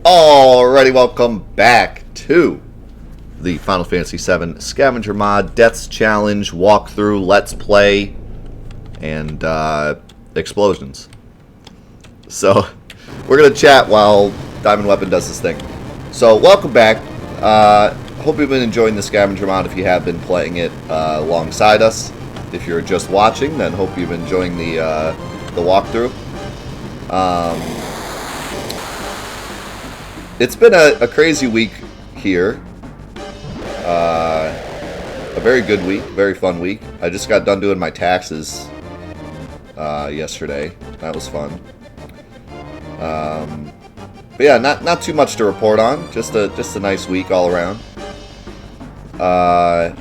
Alrighty, welcome back to the Final Fantasy VII Scavenger Mod Death's Challenge walkthrough, Let's Play, and explosions. So, we're going to chat while Diamond Weapon does this thing. So, welcome back. Hope you've been enjoying the Scavenger Mod if you have been playing it alongside us. If you're just watching, then hope you've been enjoying the walkthrough. It's been a crazy week here. A very good week, very fun week. I just got done doing my taxes yesterday. That was fun. But yeah, not too much to report on. Just a nice week all around. I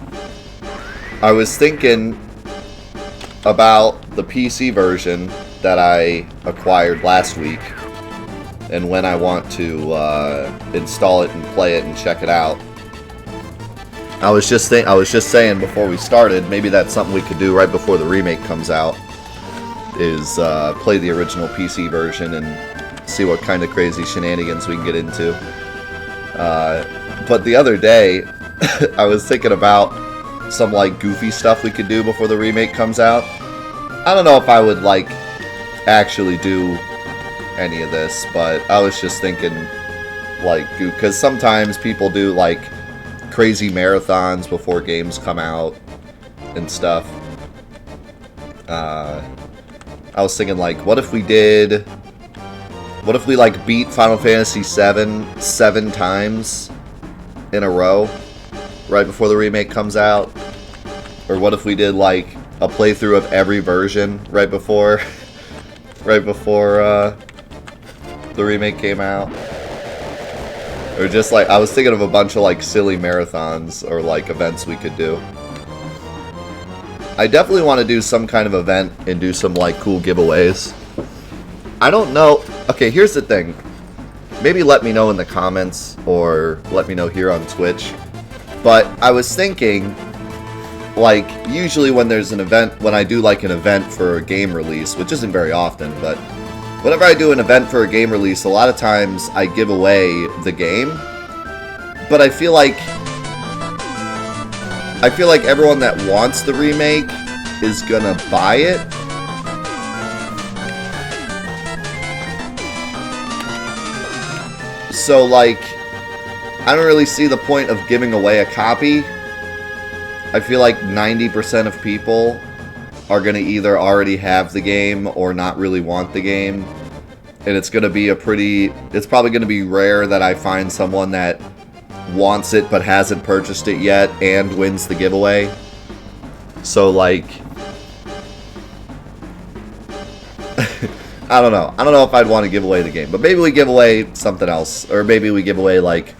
was thinking about the PC version that I acquired last week, and when I want to install it and play it and check it out. I was just saying before we started, maybe that's something we could do right before the remake comes out, is play the original PC version and see what kind of crazy shenanigans we can get into. But the other day, I was thinking about some like goofy stuff we could do before the remake comes out. I don't know if I would like actually do any of this, but I was just thinking, like, because sometimes people do like crazy marathons before games come out and stuff. I was thinking, like, what if we like beat Final Fantasy VII 7 times in a row right before the remake comes out? Or what if we did like a playthrough of every version right before the remake came out? Or just like, I was thinking of a bunch of like silly marathons or like events we could do. I definitely want to do some kind of event and do some like cool giveaways. I don't know. Okay, here's the thing. Maybe let me know in the comments or let me know here on Twitch. But I was thinking, like, usually when there's an event, when I do like an event for a game release, which isn't very often, but whenever I do an event for a game release, a lot of times I give away the game. But I feel like everyone that wants the remake is gonna buy it. So, like, I don't really see the point of giving away a copy. I feel like 90% of people are going to either already have the game or not really want the game. And it's going to be it's probably going to be rare that I find someone that wants it but hasn't purchased it yet and wins the giveaway. So, like, I don't know. I don't know if I'd want to give away the game. But maybe we give away something else. Or maybe we give away, like,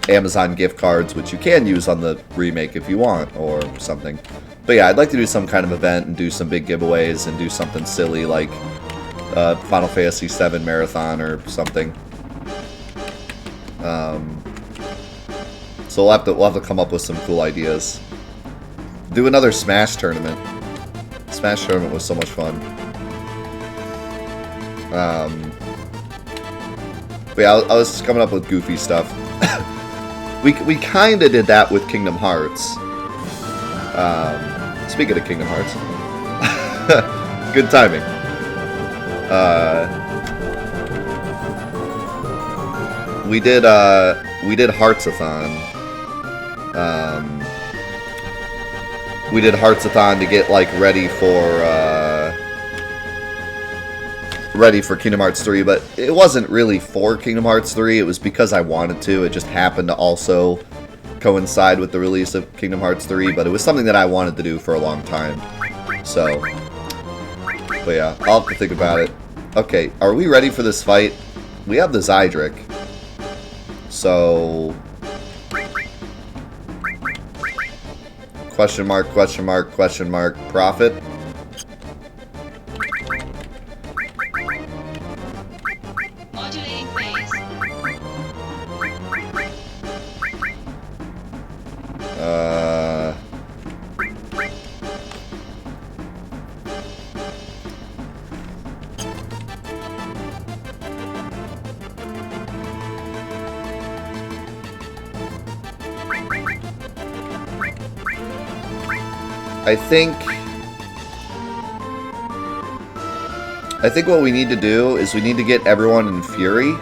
Amazon gift cards, which you can use on the remake if you want, or something. But yeah, I'd like to do some kind of event and do some big giveaways and do something silly like Final Fantasy VII Marathon or something. So we'll have to come up with some cool ideas. Do another Smash tournament. Smash tournament was so much fun. But yeah, I was just coming up with goofy stuff. We kind of did that with Kingdom Hearts. Speaking of Kingdom Hearts, good timing. We did Heartsathon. We did Heartsathon to get like ready for Kingdom Hearts 3, but it wasn't really for Kingdom Hearts 3, it was because I wanted to. It just happened to also coincide with the release of Kingdom Hearts 3, but it was something that I wanted to do for a long time. So, but yeah, I'll have to think about it. Okay, are we ready for this fight? We have the Zydric. So, question mark, question mark, question mark, profit. I think what we need to do is we need to get everyone in Fury.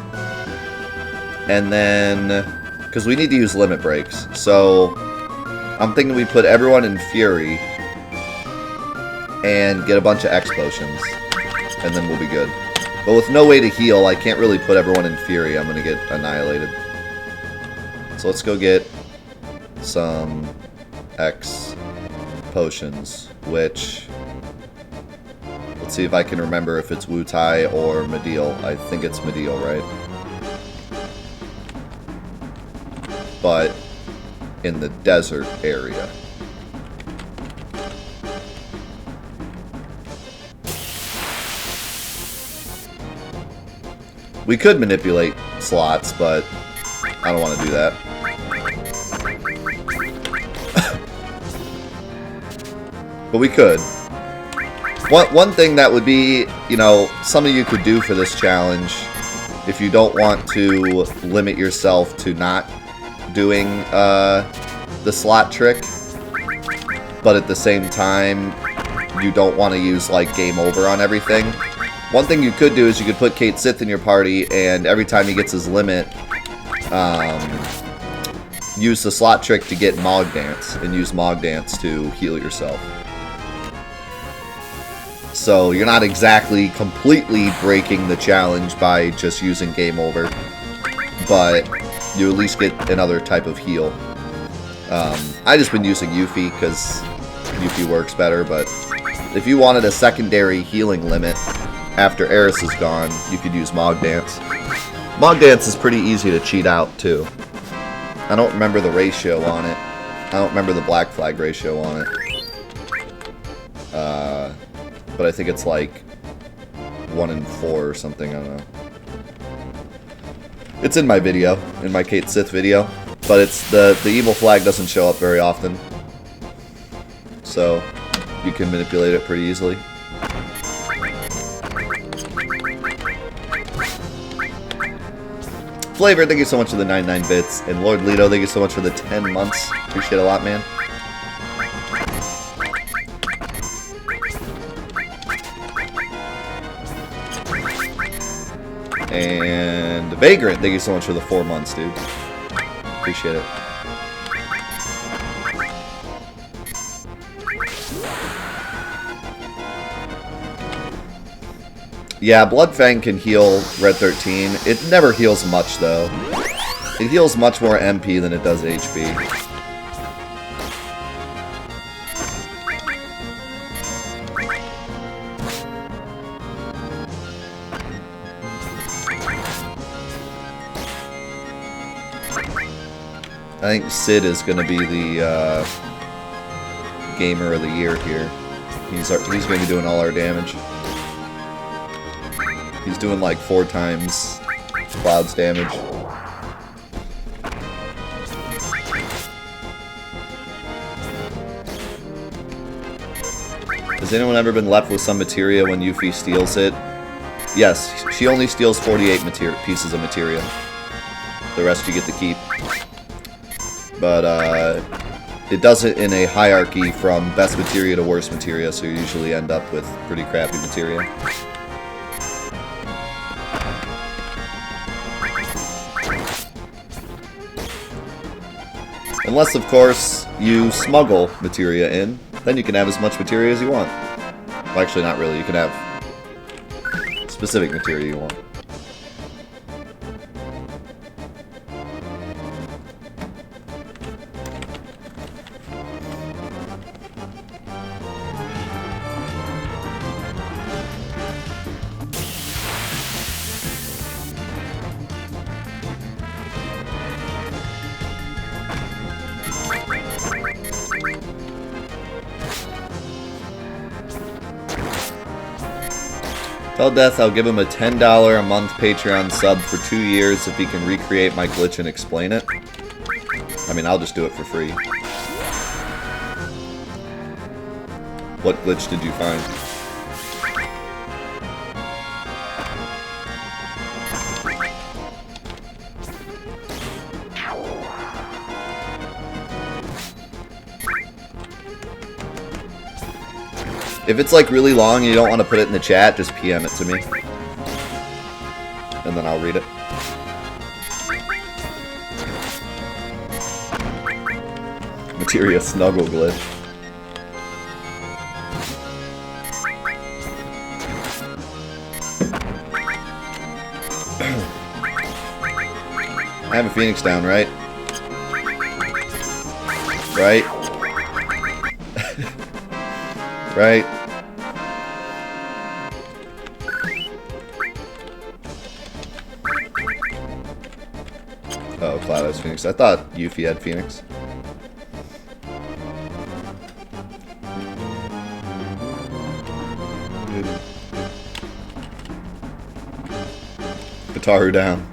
And then, because we need to use limit breaks. So, I'm thinking we put everyone in Fury and get a bunch of X potions. And then we'll be good. But with no way to heal, I can't really put everyone in Fury. I'm going to get annihilated. So let's go get some X potions, which... Let's see if I can remember if it's Wu-Tai or Medial. I think it's Medial, right? But in the desert area. We could manipulate slots, but I don't want to do that. But we could. One thing that would be, you know, some of you could do for this challenge, if you don't want to limit yourself to not doing the slot trick, but at the same time, you don't want to use, like, game over on everything. One thing you could do is you could put Cait Sith in your party, and every time he gets his limit, use the slot trick to get Mog Dance, and use Mog Dance to heal yourself. So you're not exactly completely breaking the challenge by just using game over, but you at least get another type of heal. I just been using Yuffie because Yuffie works better, but if you wanted a secondary healing limit after Eris is gone, you could use Mog Dance. Mog Dance is pretty easy to cheat out too. I don't remember the ratio on it. I don't remember the Black Flag ratio on it. But I think it's like 1 in 4 or something, I don't know. It's in my video, in my Cait Sith video, but it's the evil flag doesn't show up very often. So you can manipulate it pretty easily. Flavor, thank you so much for the 99 bits, and Lord Leto, thank you so much for the 10 months. Appreciate it a lot, man. And Vagrant, thank you so much for the 4 months, dude. Appreciate it. Yeah, Bloodfang can heal Red 13. It never heals much, though. It heals much more MP than it does HP. I think Sid is going to be the Gamer of the Year here. He's going to be doing all our damage. He's doing like 4 times Cloud's damage. Has anyone ever been left with some materia when Yuffie steals it? Yes, she only steals 48 pieces of materia. The rest you get to keep. But it does it in a hierarchy from best materia to worst materia, so you usually end up with pretty crappy materia. Unless, of course, you smuggle materia in, then you can have as much materia as you want. Well, actually, not really. You can have specific materia you want. Tell Death I'll give him a $10 a month Patreon sub for 2 years if he can recreate my glitch and explain it. I mean, I'll just do it for free. What glitch did you find? If it's like really long and you don't want to put it in the chat, just PM it to me. And then I'll read it. Materia snuggle glitch. I have a Phoenix down, right? Right? Right? Oh, Cloud has Phoenix. I thought Yuffie had Phoenix. Kataru down.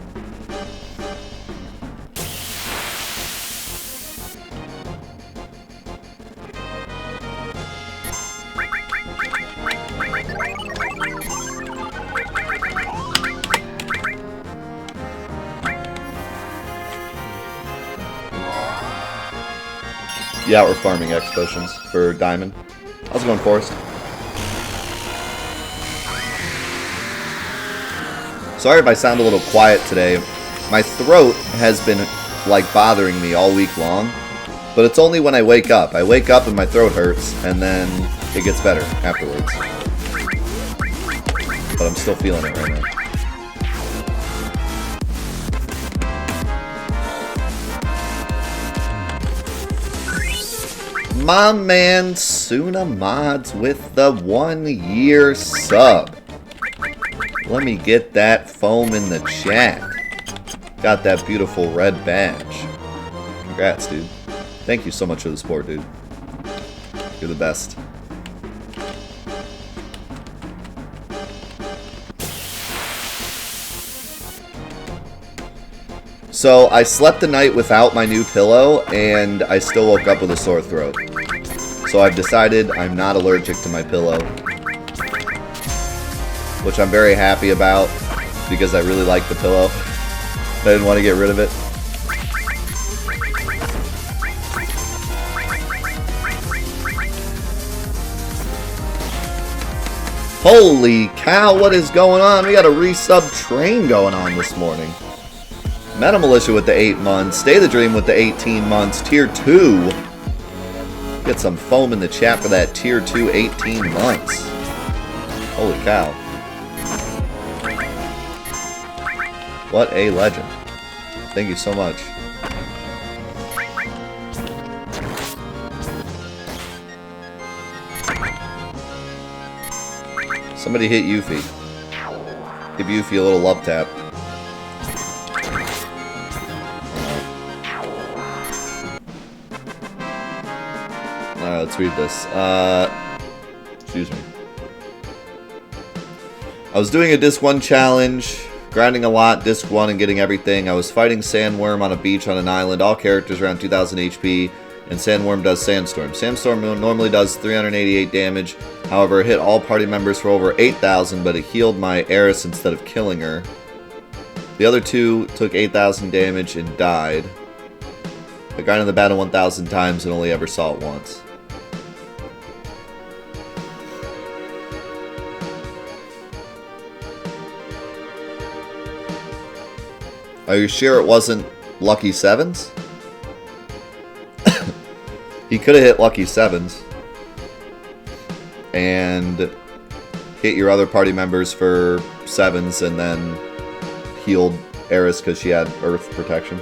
Yeah, we're farming X potions for Diamond. How's it going, Forrest? Sorry if I sound a little quiet today. My throat has been, like, bothering me all week long. But it's only when I wake up. I wake up and my throat hurts, and then it gets better afterwards. But I'm still feeling it right now. My man Suna Mods with the 1-year sub. Let me get that foam in the chat. Got that beautiful red badge. Congrats, dude. Thank you so much for the support, dude. You're the best. So, I slept the night without my new pillow, and I still woke up with a sore throat. So I've decided I'm not allergic to my pillow. Which I'm very happy about, because I really like the pillow. I didn't want to get rid of it. Holy cow, what is going on? We got a resub train going on this morning. Meta Militia with the 8 months. Stay the Dream with the 18 months. Tier 2. Get some foam in the chat for that Tier 2 18 months. Holy cow. What a legend. Thank you so much. Somebody hit Yuffie. Give Yuffie a little love tap. Alright, let's read this. Excuse me. I was doing a Disc 1 challenge, grinding a lot, Disc 1 and getting everything. I was fighting Sandworm on a beach on an island, all characters around 2000 HP, and Sandworm does Sandstorm. Sandstorm normally does 388 damage, however it hit all party members for over 8,000, but it healed my Eris instead of killing her. The other two took 8,000 damage and died. I grinded the battle 1,000 times and only ever saw it once. Are you sure it wasn't Lucky Sevens? He could have hit Lucky Sevens. And hit your other party members for 7s and then healed Eris because she had Earth protection.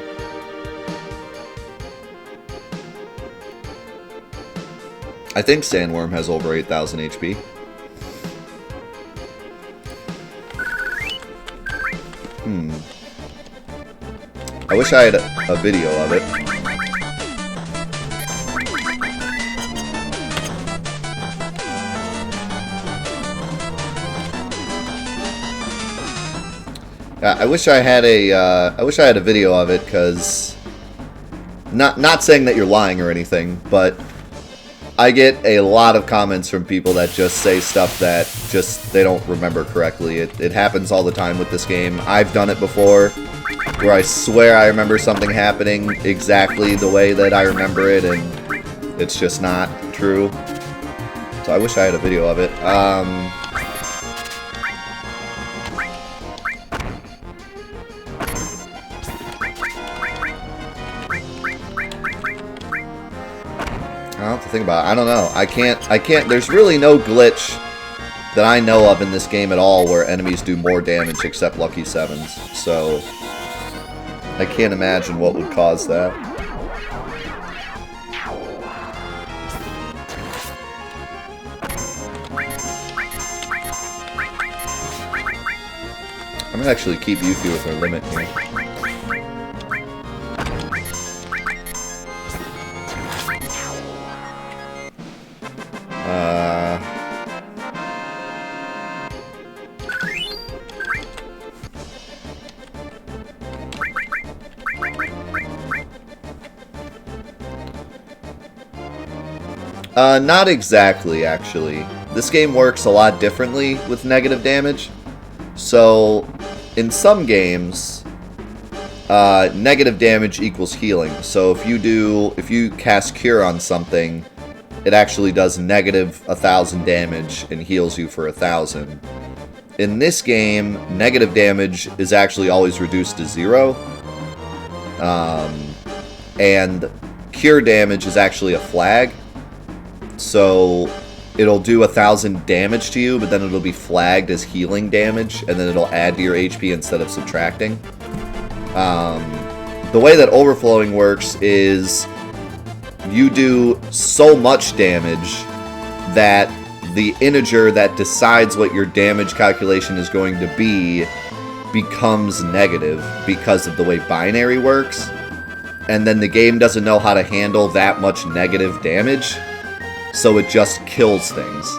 I think Sandworm has over 8,000 HP. I wish I had a video of it. I wish I had a video of it, because not saying that you're lying or anything, but I get a lot of comments from people that just say stuff that just they don't remember correctly. It happens all the time with this game. I've done it before, where I swear I remember something happening exactly the way that I remember it, and it's just not true. So I wish I had a video of it. I'll have to think about it. I don't know. I can't, there's really no glitch that I know of in this game at all where enemies do more damage except Lucky 7s. So, I can't imagine what would cause that. I'm gonna actually keep Yuffie with her limit here. Not exactly, actually. This game works a lot differently with negative damage. So, in some games, negative damage equals healing. So if you cast Cure on something, it actually does negative 1,000 damage and heals you for 1,000. In this game, negative damage is actually always reduced to 0. And Cure damage is actually a flag. So it'll do 1,000 damage to you, but then it'll be flagged as healing damage, and then it'll add to your HP instead of subtracting. The way that overflowing works is you do so much damage that the integer that decides what your damage calculation is going to be becomes negative because of the way binary works. And then the game doesn't know how to handle that much negative damage, so it just kills things.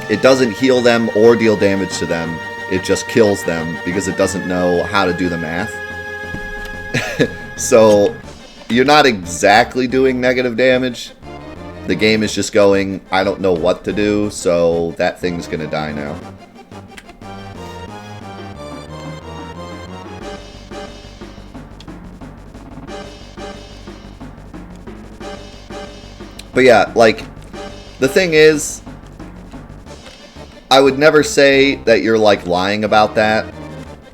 It doesn't heal them or deal damage to them, it just kills them because it doesn't know how to do the math. So, you're not exactly doing negative damage. The game is just going, I don't know what to do, so that thing's gonna die now. But yeah, like, the thing is, I would never say that you're, like, lying about that,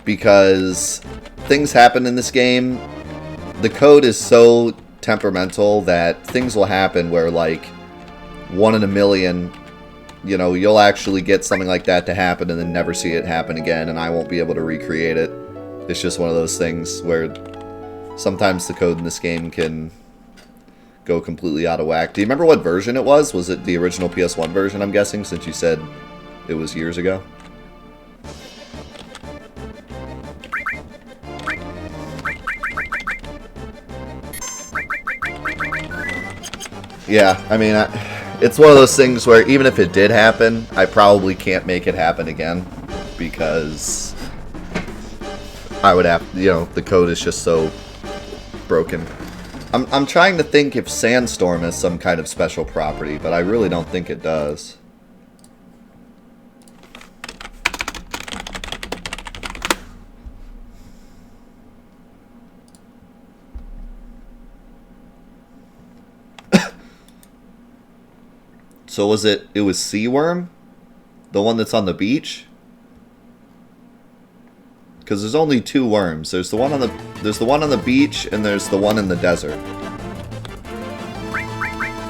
because things happen in this game. The code is so temperamental that things will happen where, like, 1 in a million, you know, you'll actually get something like that to happen and then never see it happen again, and I won't be able to recreate it. It's just one of those things where sometimes the code in this game can go completely out of whack. Do you remember what version it was? Was it the original PS1 version, I'm guessing, since you said it was years ago? Yeah, I mean, it's one of those things where even if it did happen, I probably can't make it happen again, because I would have, you know, the code is just so broken. I'm trying to think if Sandstorm has some kind of special property, but I really don't think it does. So was it was Sea Worm? The one that's on the beach? Because there's only 2 worms. There's the one on the beach, and there's the one in the desert.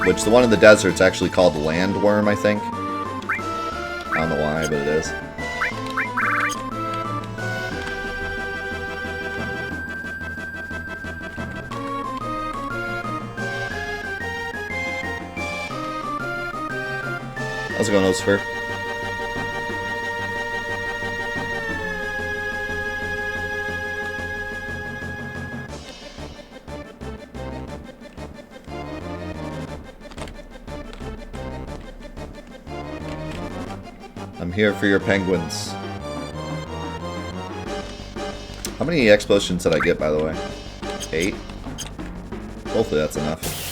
Which the one in the desert's actually called land worm, I think. I don't know why, but it is. How's it going, Ospher? I'm here for your penguins. How many explosions did I get, by the way? 8? Hopefully that's enough.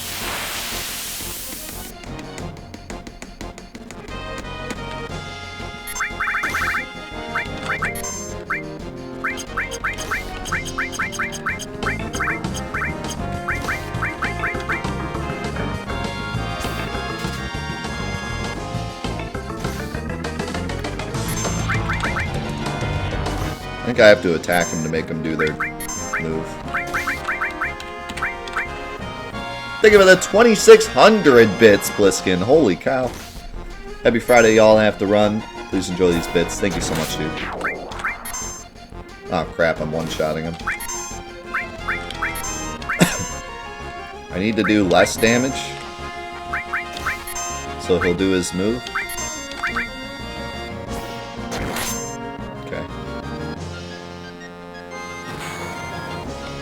think I have to attack him to make them do their move. Think of it at 2,600 bits, Bliskin. Holy cow. Happy Friday, y'all. I have to run. Please enjoy these bits. Thank you so much, dude. Oh, crap. I'm one-shotting him. I need to do less damage. So he'll do his move. Okay.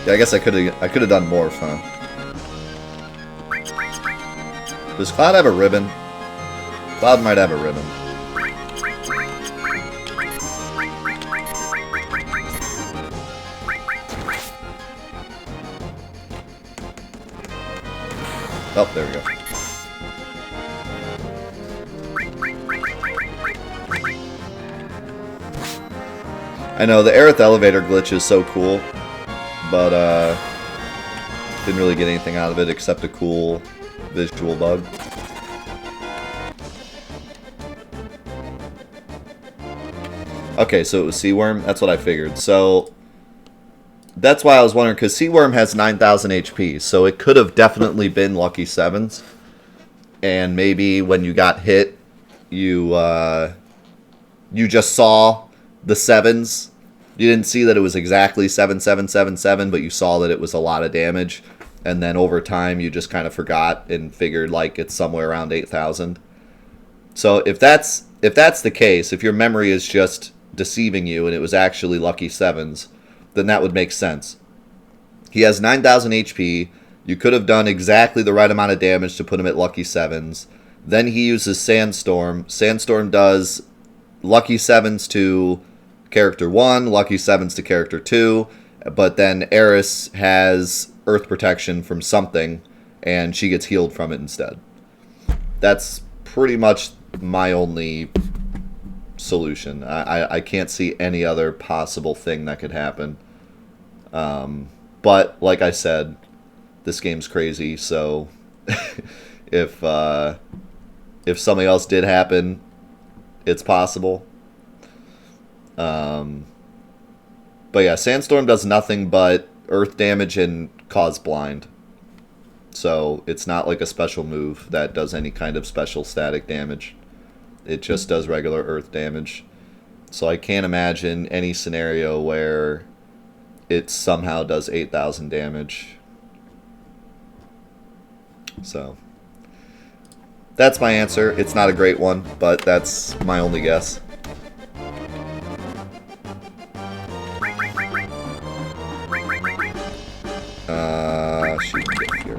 Yeah, I guess I could have done more, huh? Does Cloud have a ribbon? Cloud might have a ribbon. Oh, there we go. I know, the Aerith elevator glitch is so cool, but didn't really get anything out of it except a cool visual bug. Okay, so it was Seaworm? That's what I figured. So, that's why I was wondering, because Seaworm has 9,000 HP, so it could have definitely been Lucky Sevens. And maybe when you got hit, you just saw the sevens. You didn't see that it was exactly 7777, but you saw that it was a lot of damage. And then over time, you just kind of forgot and figured like it's somewhere around 8,000. So if that's the case, if your memory is just deceiving you and it was actually Lucky Sevens, then that would make sense. He has 9,000 HP. You could have done exactly the right amount of damage to put him at Lucky Sevens. Then he uses Sandstorm. Sandstorm does Lucky Sevens to Character 1, Lucky Sevens to Character 2, but then Eris has Earth Protection from something, and she gets healed from it instead. That's pretty much my only solution. I can't see any other possible thing that could happen. But, like I said, this game's crazy, so if something else did happen, it's possible. But yeah, Sandstorm does nothing but earth damage and cause blind. So it's not like a special move that does any kind of special static damage. It just does regular earth damage. So I can't imagine any scenario where it somehow does 8,000 damage. So that's my answer. It's not a great one, but that's my only guess. Shoot, get Fury.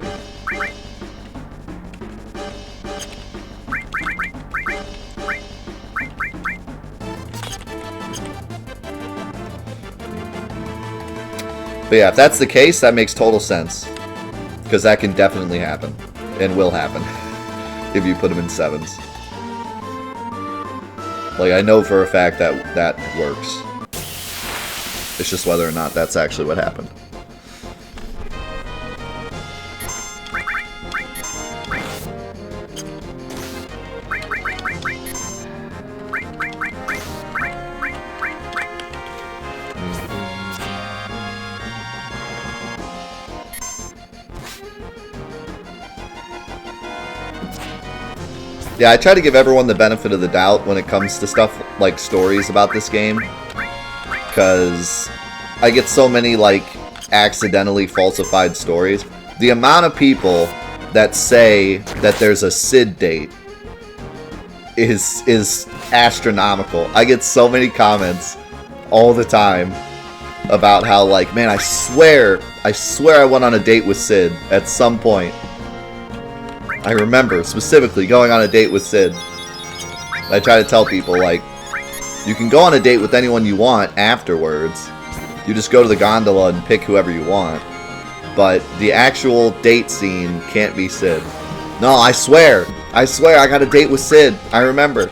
But yeah, if that's the case, that makes total sense. Because that can definitely happen. And will happen. If you put them in sevens. Like, I know for a fact that that works. It's just whether or not that's actually what happened. Yeah, I try to give everyone the benefit of the doubt when it comes to stuff like stories about this game. Because I get so many, like, accidentally falsified stories. The amount of people that say that there's a Sid date is astronomical. I get so many comments all the time about how, like, man, I swear I went on a date with Sid at some point. I remember specifically going on a date with Sid. I try to tell people, like, you can go on a date with anyone you want afterwards. You just go to the gondola and pick whoever you want. But the actual date scene can't be Sid. No, I swear I got a date with Sid. I remember.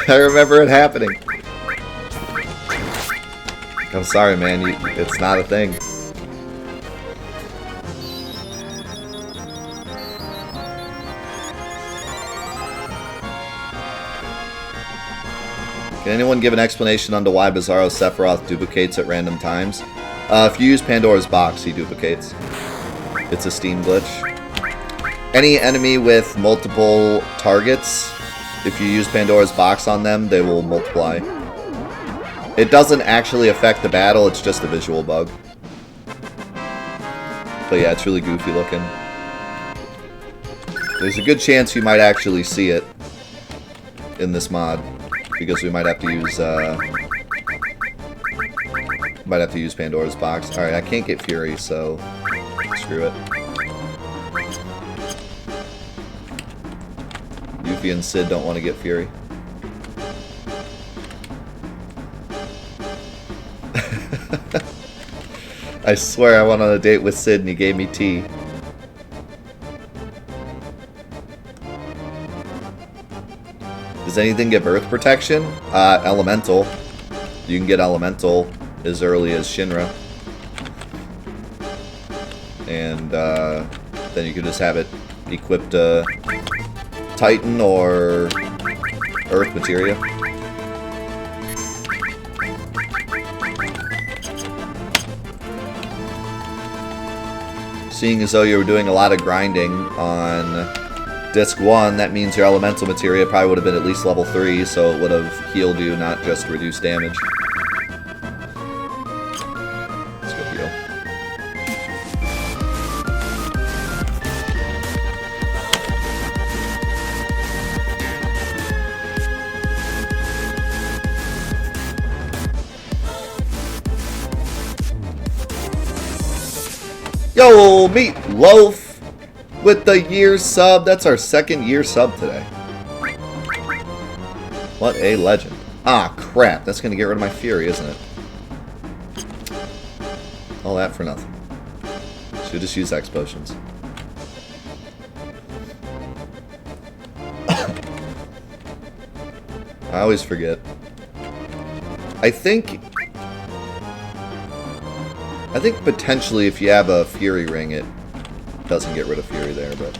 I remember it happening. I'm sorry, man. It's not a thing. Can anyone give an explanation on to why Bizarro Sephiroth duplicates at random times? If you use Pandora's box, he duplicates. It's a Steam glitch. Any enemy with multiple targets, if you use Pandora's box on them, they will multiply. It doesn't actually affect the battle, it's just a visual bug. But yeah, it's really goofy looking. There's a good chance you might actually see it in this mod, because we might have to use Pandora's box. Alright, I can't get Fury, so screw it. Yuffie and Sid don't want to get Fury. I swear I went on a date with Sid and he gave me tea. Does anything give Earth protection? Elemental. You can get Elemental as early as Shinra. And then you can just have it equipped to Titan or Earth materia. Seeing as though you were doing a lot of grinding on Disc 1, that means your elemental materia probably would have been at least level 3, so it would have healed you, not just reduced damage. Let's go heal. Yo, Meatloaf with the year sub. That's our second year sub today. What a legend. Ah, crap. That's going to get rid of my Fury, isn't it? All that for nothing. Should just use X potions. I always forget. I think potentially if you have a Fury ring, it doesn't get rid of Fury there, but...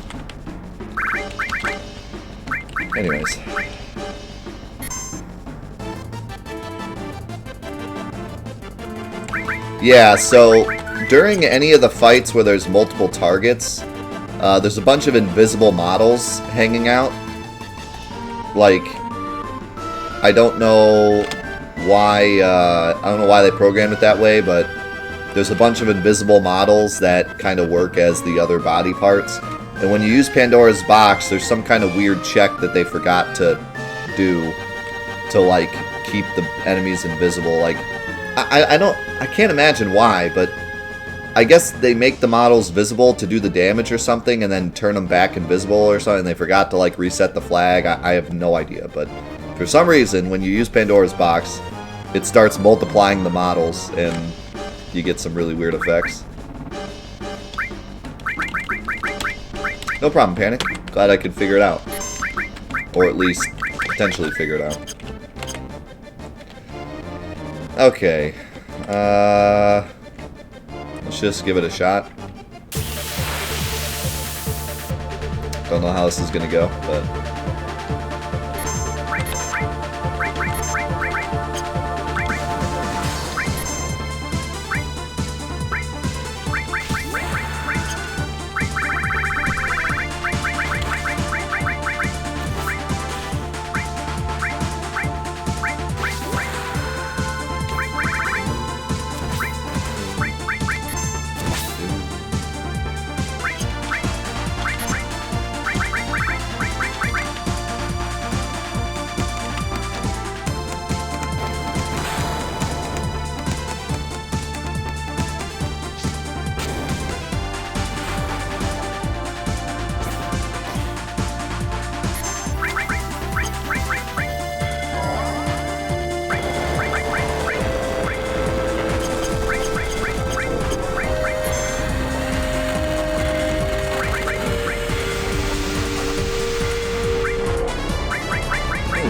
Anyways. Yeah, so during any of the fights where there's multiple targets, there's a bunch of invisible models hanging out. Like, I don't know why they programmed it that way, but there's a bunch of invisible models that kind of work as the other body parts. And when you use Pandora's box, there's some kind of weird check that they forgot to do to, like, keep the enemies invisible. Like, I can't imagine why, but I guess they make the models visible to do the damage or something and then turn them back invisible or something. They forgot to, like, reset the flag. I have no idea, but for some reason, when you use Pandora's box, it starts multiplying the models and you get some really weird effects. No problem, Panic. Glad I could figure it out. Or at least potentially figure it out. Okay. Let's just give it a shot. Don't know how this is gonna go, but...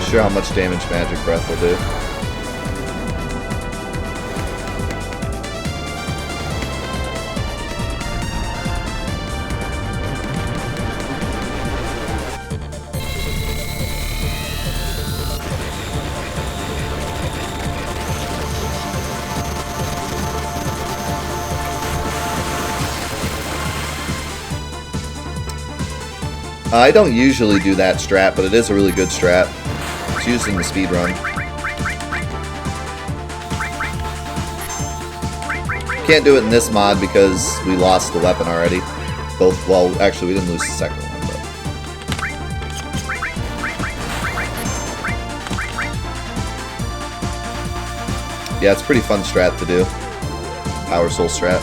Sure how much damage Magic Breath will do. I don't usually do that strat, but it is a really good strat. It's used in the speedrun. Can't do it in this mod because we lost the weapon already. Both, well, actually we didn't lose the second one, but... Yeah, it's a pretty fun strat to do. Power Soul strat.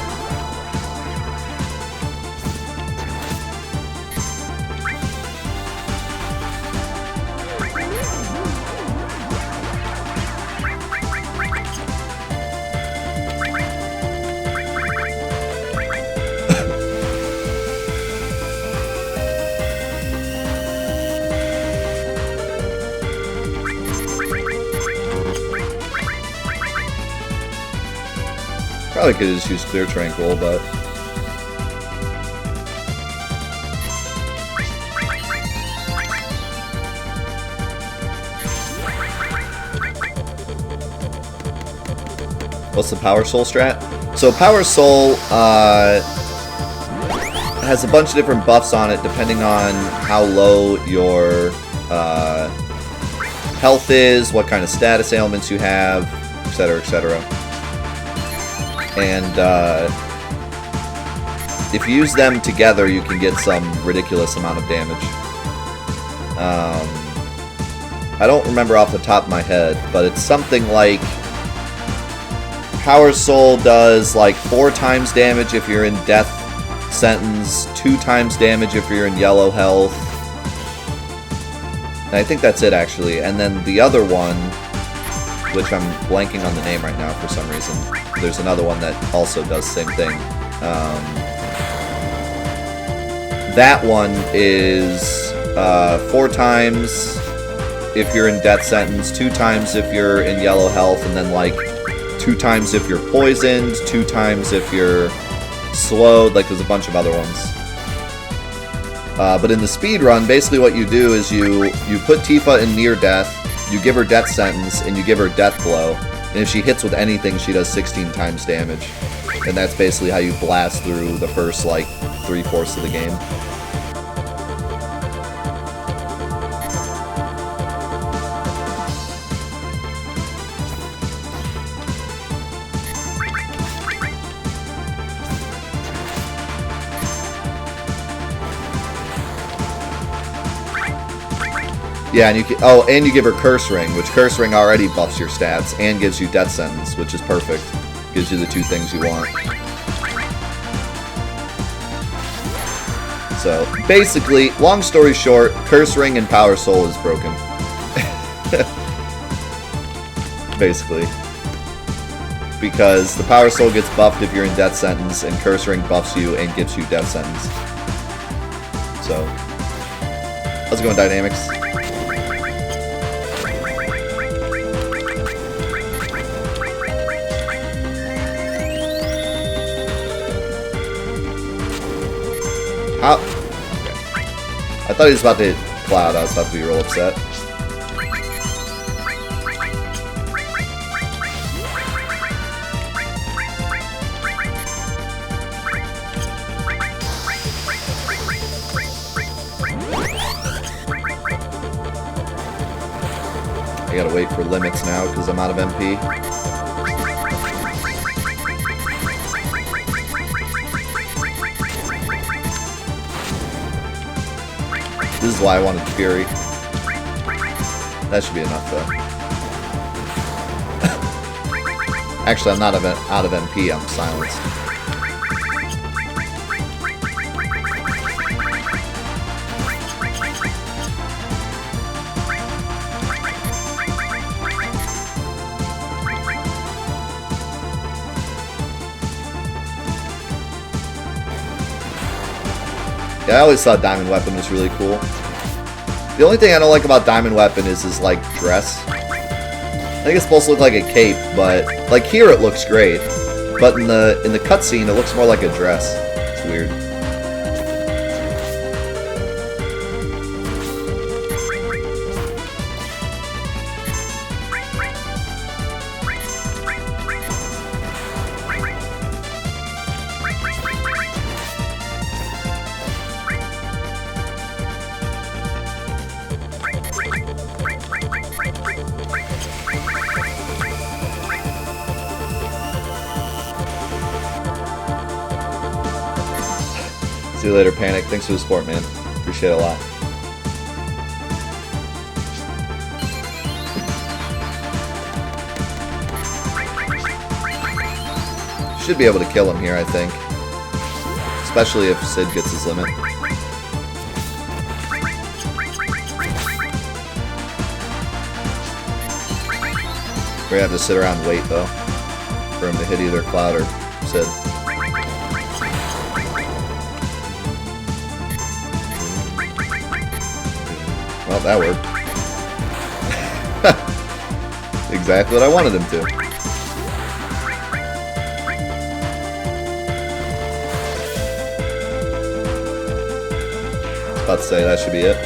Probably could have just used Clear Tranquil, but... What's the Power Soul strat? So Power Soul has a bunch of different buffs on it depending on how low your health is, what kind of status ailments you have, etc., etc. And if you use them together, you can get some ridiculous amount of damage. I don't remember off the top of my head, but it's something like Power Soul does like 4 times damage if you're in death sentence, 2 times damage if you're in yellow health. And I think that's it, actually. And then the other one, which I'm blanking on the name right now for some reason. There's another one that also does the same thing. That one is 4 times if you're in death sentence, 2 times if you're in yellow health, and then like 2 times if you're poisoned, 2 times if you're slowed. Like there's a bunch of other ones. But in the speed run, basically what you do is you put Tifa in near death, you give her death sentence, and you give her death blow. And if she hits with anything, she does 16 times damage. And that's basically how you blast through the first, like, 3/4 of the game. Yeah, and you can, oh, and you give her Curse Ring, which Curse Ring already buffs your stats and gives you Death Sentence, which is perfect. Gives you the 2 things you want. So, basically, long story short, Curse Ring and Power Soul is broken. Basically. Because the Power Soul gets buffed if you're in Death Sentence, and Curse Ring buffs you and gives you Death Sentence. So, how's it going, Dynamics? Oh. Okay. I thought he was about to hit Cloud. I was about to be real upset. I gotta wait for limits now because I'm out of MP. This is why I wanted Fury. That should be enough, though. Actually, I'm not out of MP, I'm silenced. Yeah, I always thought Diamond Weapon was really cool. The only thing I don't like about Diamond Weapon is his, like, dress. I think it's supposed to look like a cape, but, like, here it looks great. But in the cutscene, it looks more like a dress. It's weird. See you later, Panic. Thanks for the support, man. Appreciate it a lot. Should be able to kill him here, I think. Especially if Sid gets his limit. We have to sit around and wait, though, for him to hit either Cloud or Sid. Well, that worked. Exactly what I wanted him to. About to say that should be it.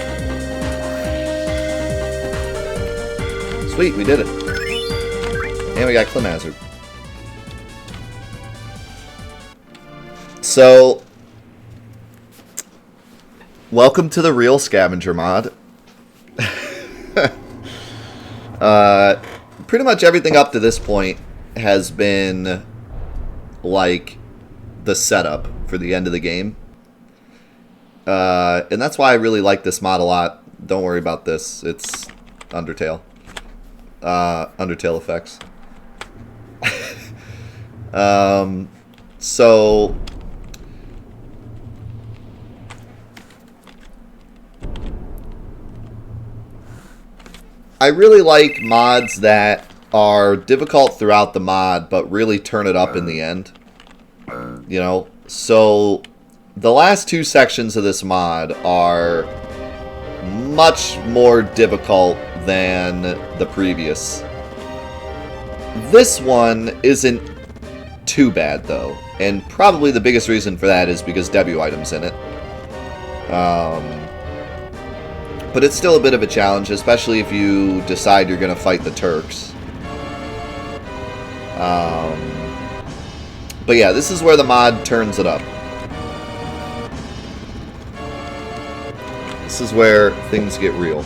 Sweet, we did it. And we got Clem Hazard. So, welcome to the real Scavenger mod. Pretty much everything up to this point has been like the setup for the end of the game. And that's why I really like this mod a lot. Don't worry about this. It's Undertale. Undertale effects. So I really like mods that are difficult throughout the mod, but really turn it up in the end. You know, so the last two sections of this mod are much more difficult than the previous. This one isn't too bad, though, and probably the biggest reason for that is because debut items in it. But it's still a bit of a challenge, especially if you decide you're going to fight the Turks. But yeah, this is where the mod turns it up. This is where things get real.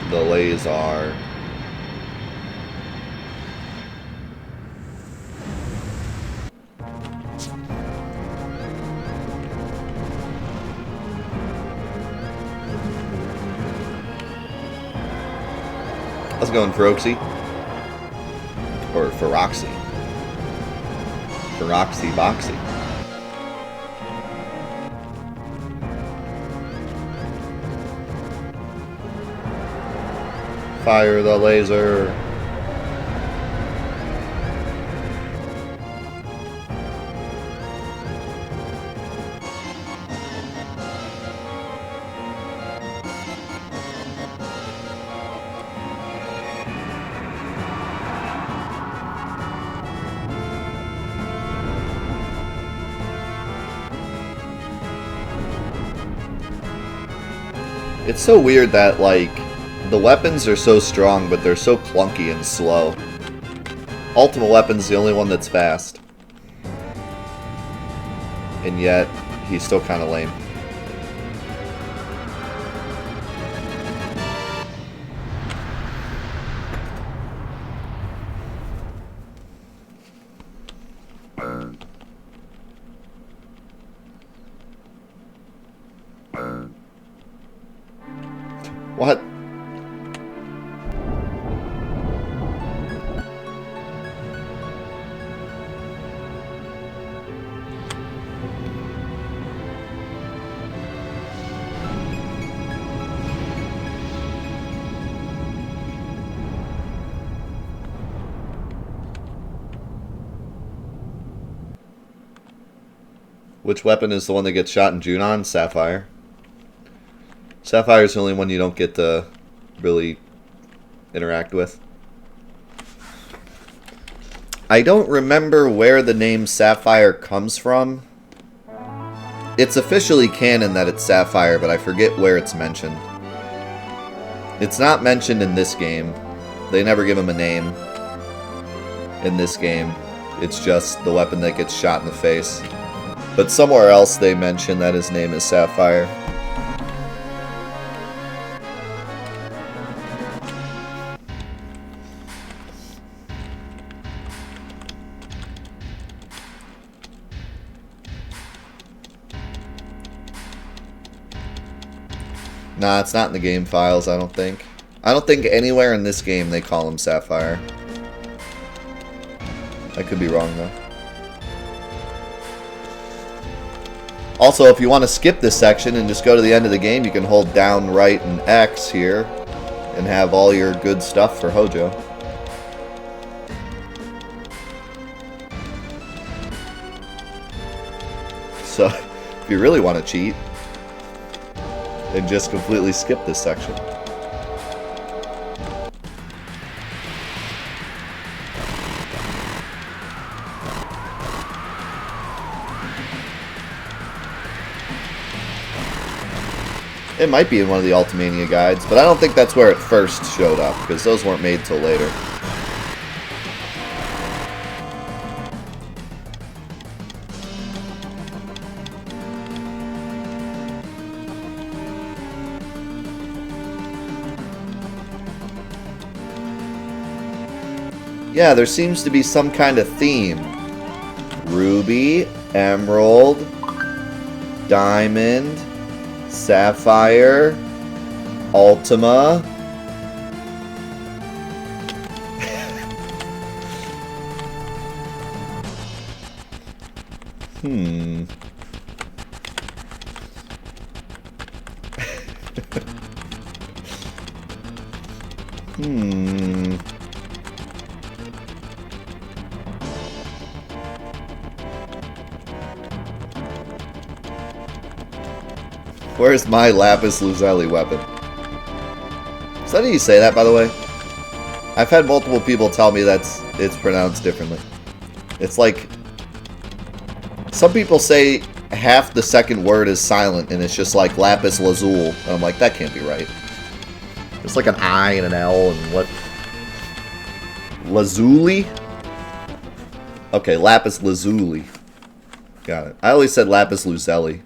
The laser. How's it going, Feroxy? Or Feroxy? Feroxy Boxy. Fire the laser. It's so weird that, like, the weapons are so strong, but they're so clunky and slow. Ultimate Weapon's the only one that's fast. And yet, he's still kind of lame. What? Which weapon is the one that gets shot in Junon? Sapphire. Sapphire's the only one you don't get to really interact with. I don't remember where the name Sapphire comes from. It's officially canon that it's Sapphire, but I forget where it's mentioned. It's not mentioned in this game. They never give him a name in this game. It's just the weapon that gets shot in the face. But somewhere else they mention that his name is Sapphire. Nah, it's not in the game files, I don't think. I don't think anywhere in this game they call him Sapphire. I could be wrong, though. Also, if you want to skip this section and just go to the end of the game, you can hold down, right, and X here and have all your good stuff for Hojo. So, if you really want to cheat, and just completely skip this section. It might be in one of the Ultimania guides, but I don't think that's where it first showed up, because those weren't made till later. Yeah, there seems to be some kind of theme. Ruby, Emerald, Diamond, Sapphire, Ultima. Where's my Lapis Lazuli weapon? Is that how you say that, by the way? I've had multiple people tell me it's pronounced differently. It's like... Some people say half the second word is silent, and it's just like Lapis Lazuli. And I'm like, that can't be right. It's like an I and an L and what? Lazuli? Okay, Lapis Lazuli. Got it. I always said Lapis Lazuli.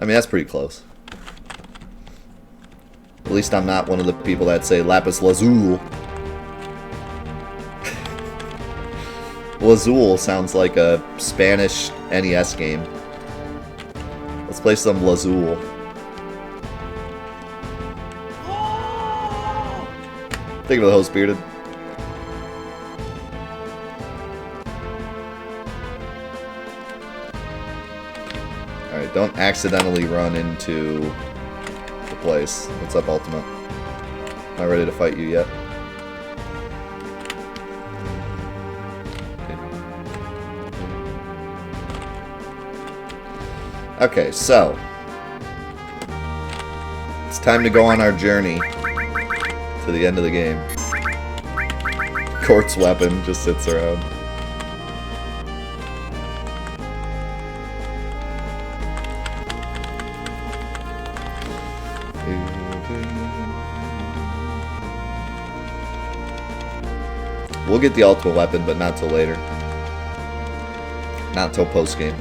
I mean, that's pretty close. At least I'm not one of the people that say Lapis Lazuli. Lazuli sounds like a Spanish NES game. Let's play some Lazuli. Think of the host, Bearded. Alright, don't accidentally run into the place. What's up, Ultima? Not ready to fight you yet. Okay, so it's time to go on our journey to the end of the game. Quartz weapon just sits around. We'll get the ultimate weapon, but not till later. Not till post-game.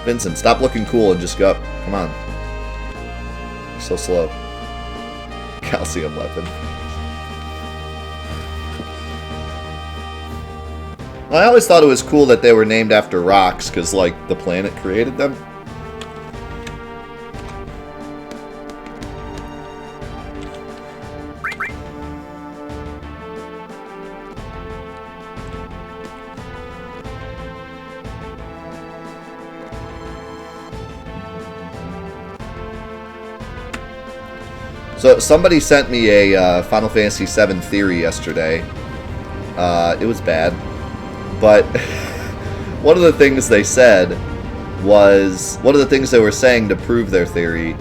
Vincent, stop looking cool and just go. Come on. You're so slow. Calcium weapon. Well, I always thought it was cool that they were named after rocks, because, like, the planet created them. So somebody sent me a Final Fantasy VII theory yesterday. It was bad, but one of the things they said was, one of the things they were saying to prove their theory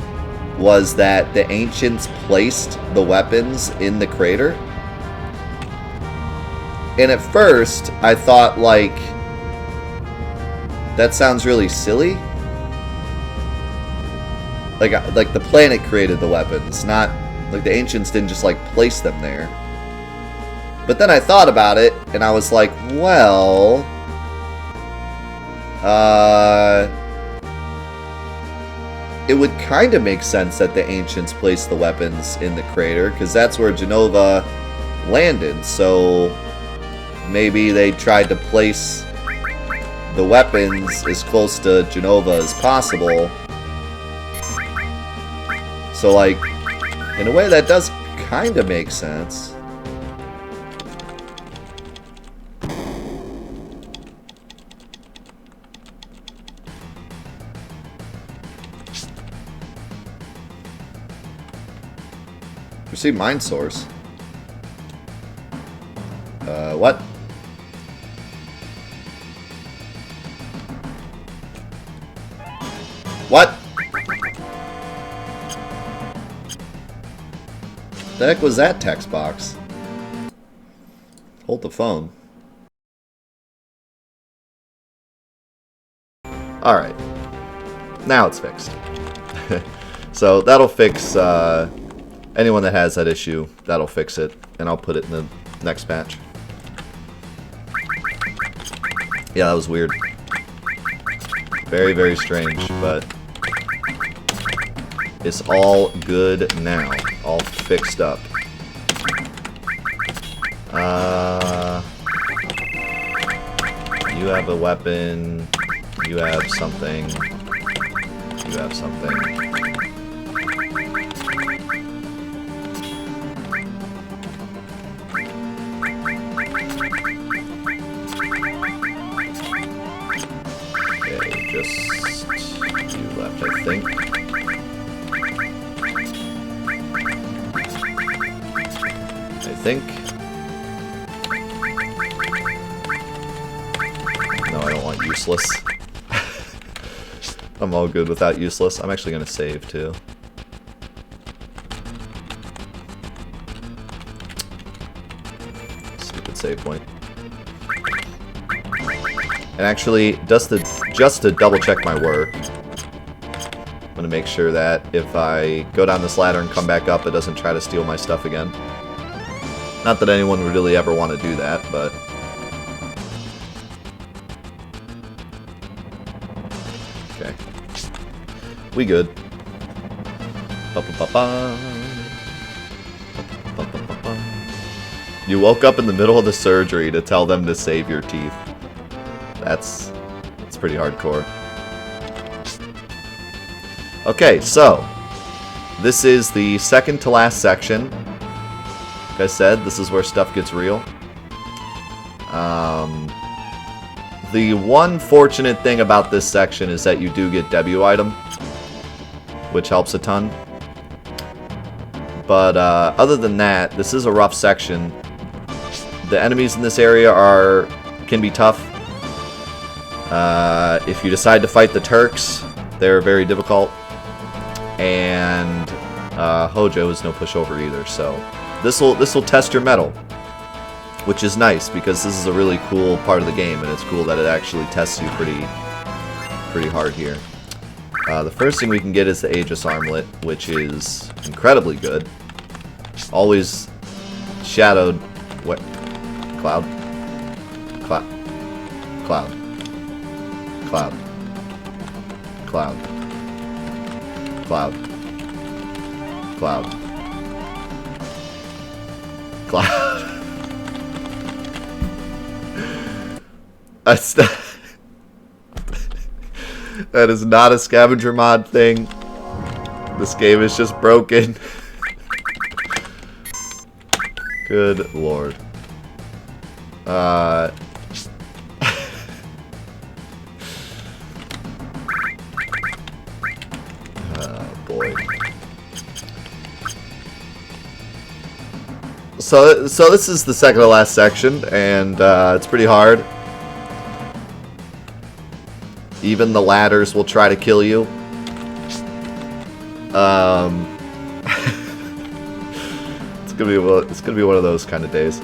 was that the ancients placed the weapons in the crater. And at first, I thought, like, that sounds really silly. Like the planet created the weapons, not like the ancients didn't just like place them there. But then I thought about it, and I was like, well, it would kind of make sense that the ancients placed the weapons in the crater, because that's where Genova landed. So maybe they tried to place the weapons as close to Genova as possible. So, like, in a way, that does kind of make sense. Receive mind source. What? What? The heck was that text box? Hold the phone. Alright. Now it's fixed. So that'll fix anyone that has that issue. That'll fix it. And I'll put it in the next patch. Yeah, that was weird. Very, very strange, but it's all good now. All fixed up. You have a weapon. You have something. You have something. Okay, just you left, I think. No, I don't want useless. I'm all good without useless. I'm actually going to save too. Stupid save point. And actually, just to double check my work, I'm going to make sure that if I go down this ladder and come back up, it doesn't try to steal my stuff again. Not that anyone would really ever want to do that, but... Okay. We good. You woke up in the middle of the surgery to tell them to save your teeth. That's pretty hardcore. Okay, so... This is the second to last section. Like I said, this is where stuff gets real. The one fortunate thing about this section is that you do get debut item, which helps a ton. But other than that, this is a rough section. The enemies in this area can be tough. If you decide to fight the Turks, they're very difficult. And Hojo is no pushover either, so... This will test your mettle, which is nice because this is a really cool part of the game, and it's cool that it actually tests you pretty hard here. The first thing we can get is the Aegis Armlet, which is incredibly good. Always shadowed. What? Cloud. Cloud. Cloud. Cloud. Cloud. Cloud. Cloud. That's not, that is not a scavenger mod thing. This game is just broken. Good lord. Oh boy. So this is the second to last section, and it's pretty hard. Even the ladders will try to kill you. It's gonna be one of those kind of days.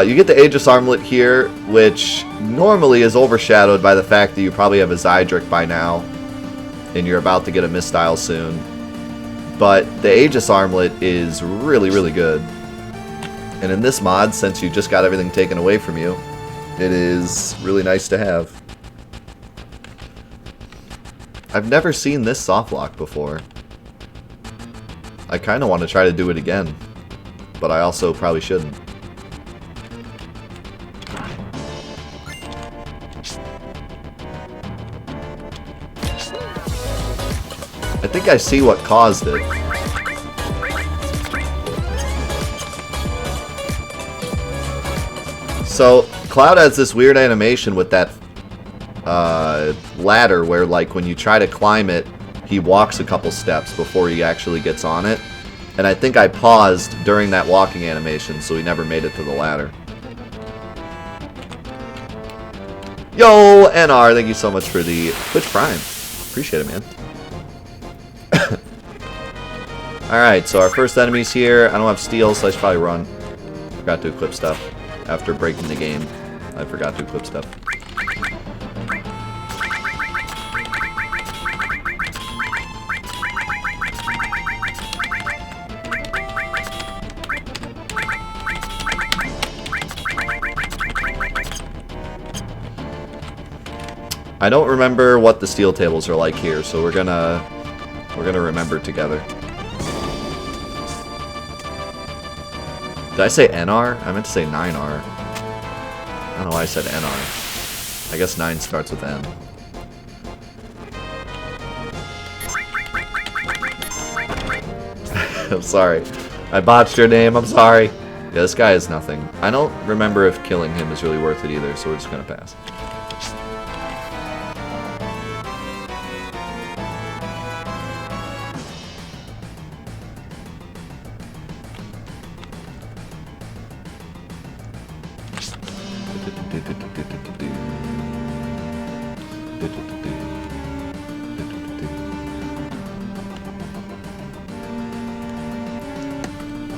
You get the Aegis Armlet here, which normally is overshadowed by the fact that you probably have a Zydric by now, and you're about to get a Mistile soon. But the Aegis Armlet is really, really good. And in this mod, since you just got everything taken away from you, it is really nice to have. I've never seen this soft lock before. I kind of want to try to do it again, but I also probably shouldn't. I think I see what caused it. So, Cloud has this weird animation with that ladder where, like, when you try to climb it, he walks a couple steps before he actually gets on it. And I think I paused during that walking animation, so he never made it to the ladder. Yo, NR, thank you so much for the Twitch Prime. Appreciate it, man. Alright, so our first enemy's here. I don't have steel, so I should probably run. Forgot to equip stuff. After breaking the game, I forgot to equip stuff. I don't remember what the steel tables are like here, so we're gonna remember together. Did I say NR? I meant to say 9R. I don't know why I said NR. I guess 9 starts with N. I'm sorry. I botched your name, I'm sorry. Yeah, this guy is nothing. I don't remember if killing him is really worth it either, so we're just gonna pass.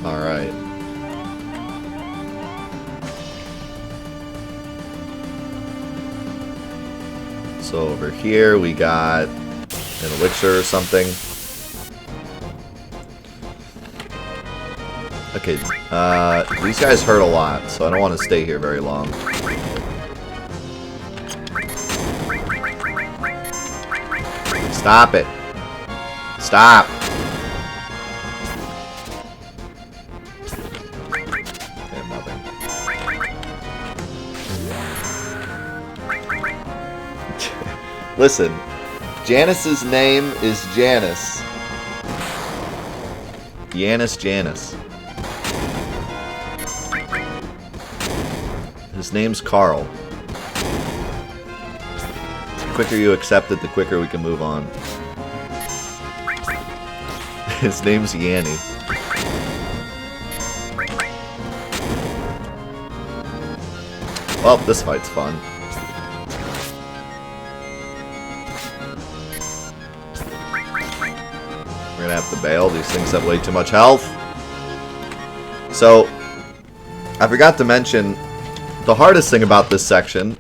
Alright. So over here we got an elixir or something. Okay, these guys hurt a lot, so I don't want to stay here very long. Stop it. Stop. Okay, nothing. Listen, Janice's name is Janice. Janice. His name's Carl. The quicker you accept it, the quicker we can move on. His name's Yanni. Well, this fight's fun. We're gonna have to bail. These things have way too much health. So, I forgot to mention, the hardest thing about this section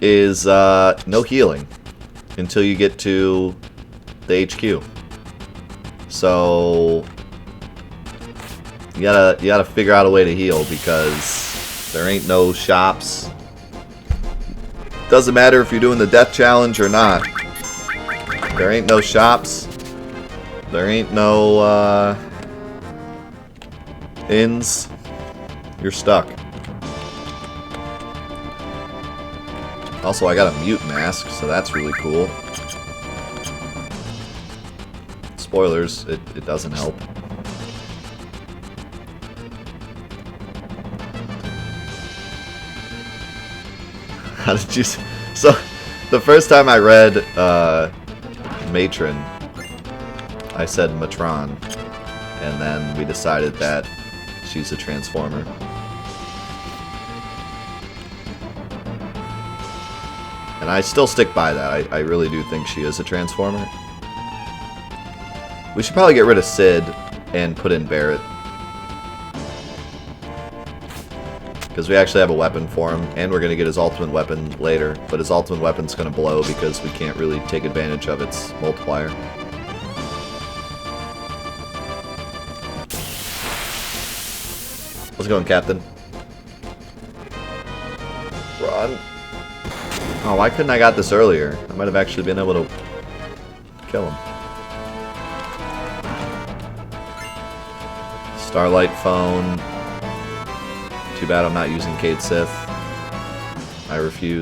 is no healing until you get to the HQ. So you gotta figure out a way to heal because there ain't no shops. Doesn't matter if you're doing the death challenge or not. There ain't no shops. There ain't no inns. You're stuck. Also, I got a mute mask, so that's really cool. Spoilers, it doesn't help. How did you... So, the first time I read Matron, I said Matron, and then we decided that she's a Transformer. And I still stick by that. I really do think she is a Transformer. We should probably get rid of Sid and put in Barret. Because we actually have a weapon for him, and we're going to get his ultimate weapon later. But his ultimate weapon's going to blow because we can't really take advantage of its multiplier. How's it going, Captain? Run. Oh, why couldn't I got this earlier? I might have actually been able to kill him. Starlight phone. Too bad I'm not using Cade Sith. I refuse.